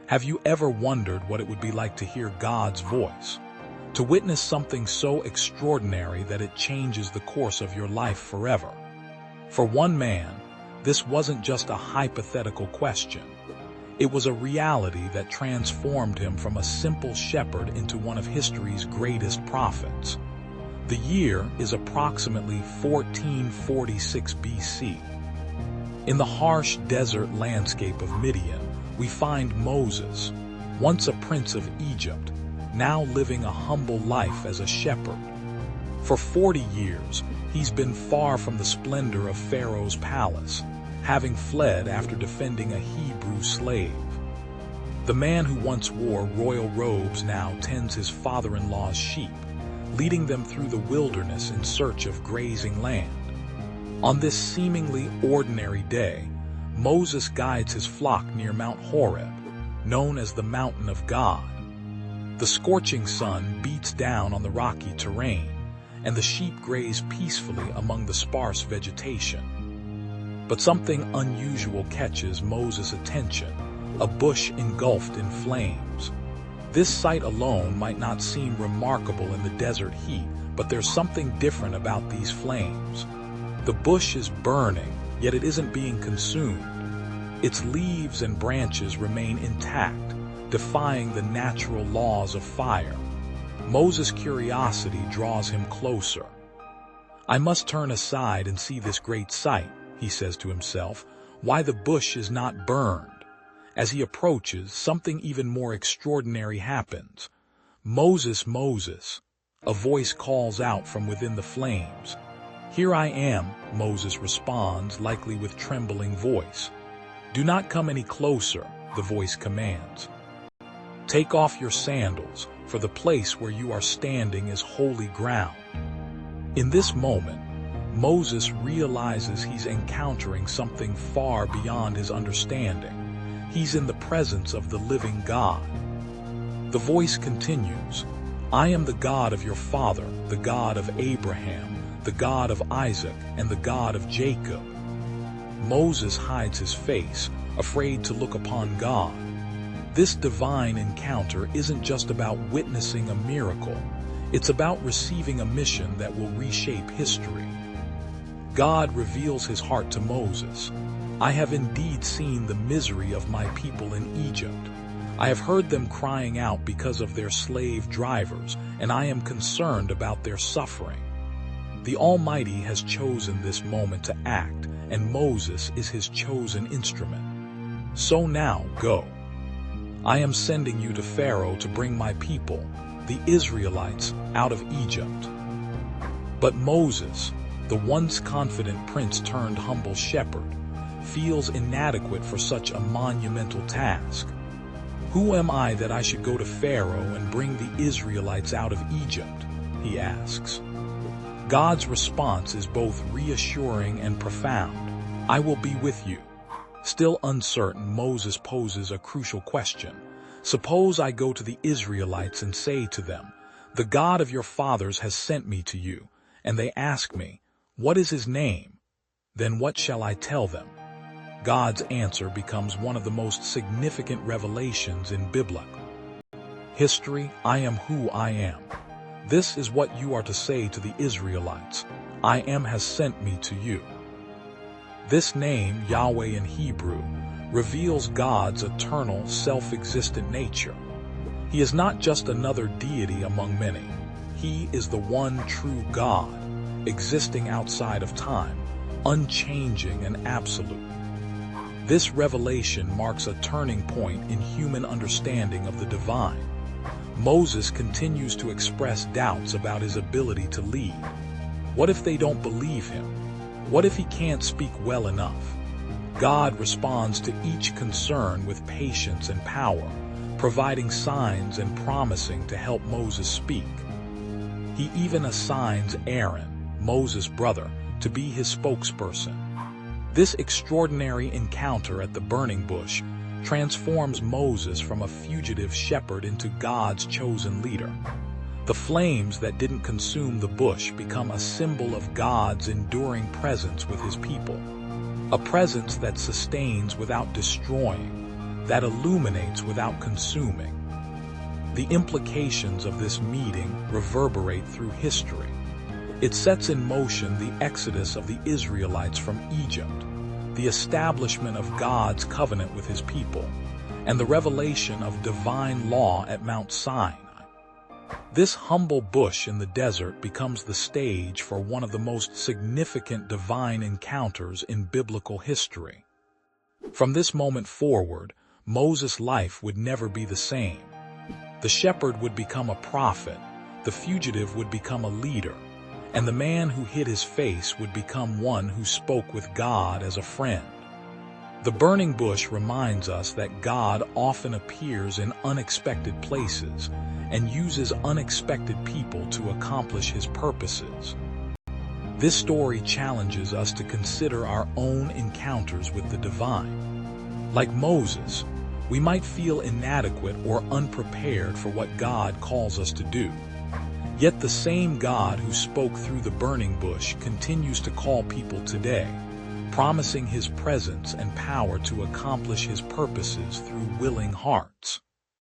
Have you ever wondered what it would be like to hear God's voice? To witness something so extraordinary that it changes the course of your life forever? For one man, this wasn't just a hypothetical question. It was a reality that transformed him from a simple shepherd into one of history's greatest prophets. The year is approximately 1446 BC. In the harsh desert landscape of Midian, we find Moses, once a prince of Egypt, now living a humble life as a shepherd. For 40 years, he's been far from the splendor of Pharaoh's palace, having fled after defending a Hebrew slave. The man who once wore royal robes now tends his father-in-law's sheep, leading them through the wilderness in search of grazing land. On this seemingly ordinary day, Moses guides his flock near Mount Horeb, known as the Mountain of God. The scorching sun beats down on the rocky terrain, and the sheep graze peacefully among the sparse vegetation. But something unusual catches Moses' attention, a bush engulfed in flames. This sight alone might not seem remarkable in the desert heat, but there's something different about these flames. The bush is burning, yet it isn't being consumed. Its leaves and branches remain intact, defying the natural laws of fire. Moses' curiosity draws him closer. "I must turn aside and see this great sight," he says to himself, "why the bush is not burned." As he approaches, something even more extraordinary happens. "Moses, Moses," a voice calls out from within the flames. "Here I am," Moses responds, likely with trembling voice. "Do not come any closer," the voice commands. "Take off your sandals, for the place where you are standing is holy ground." In this moment, Moses realizes he's encountering something far beyond his understanding. He's in the presence of the living God. The voice continues, "I am the God of your father, the God of Abraham, the God of Isaac, and the God of Jacob." Moses hides his face, afraid to look upon God. This divine encounter isn't just about witnessing a miracle. It's about receiving a mission that will reshape history. God reveals his heart to Moses. "I have indeed seen the misery of my people in Egypt. I have heard them crying out because of their slave drivers, and I am concerned about their suffering." The Almighty has chosen this moment to act, and Moses is his chosen instrument. "So now, go. I am sending you to Pharaoh to bring my people, the Israelites, out of Egypt." But Moses, the once confident prince turned humble shepherd, feels inadequate for such a monumental task. "Who am I that I should go to Pharaoh and bring the Israelites out of Egypt?" he asks. God's response is both reassuring and profound. "I will be with you." Still uncertain, Moses poses a crucial question. "Suppose I go to the Israelites and say to them, 'The God of your fathers has sent me to you,' and they ask me, 'What is his name?' Then what shall I tell them?" God's answer becomes one of the most significant revelations in biblical history. "I am who I am. This is what you are to say to the Israelites. I am has sent me to you." This name, Yahweh in Hebrew, reveals God's eternal, self-existent nature. He is not just another deity among many. He is the one true God, existing outside of time, unchanging and absolute. This revelation marks a turning point in human understanding of the divine. Moses continues to express doubts about his ability to lead. What if they don't believe him? What if he can't speak well enough? God responds to each concern with patience and power, providing signs and promising to help Moses speak. He even assigns Aaron, Moses' brother, to be his spokesperson. This extraordinary encounter at the burning bush transforms Moses from a fugitive shepherd into God's chosen leader. The flames that didn't consume the bush become a symbol of God's enduring presence with his people, a presence that sustains without destroying. that illuminates without consuming. The implications of this meeting reverberate through history. It sets in motion the exodus of the Israelites from Egypt, the establishment of God's covenant with his people, and the revelation of divine law at Mount Sinai. This humble bush in the desert becomes the stage for one of the most significant divine encounters in biblical history. From this moment forward, Moses' life would never be the same. The shepherd would become a prophet, the fugitive would become a leader, and the man who hid his face would become one who spoke with God as a friend. The burning bush reminds us that God often appears in unexpected places and uses unexpected people to accomplish his purposes. This story challenges us to consider our own encounters with the divine. Like Moses, we might feel inadequate or unprepared for what God calls us to do. Yet the same God who spoke through the burning bush continues to call people today, promising his presence and power to accomplish his purposes through willing hearts.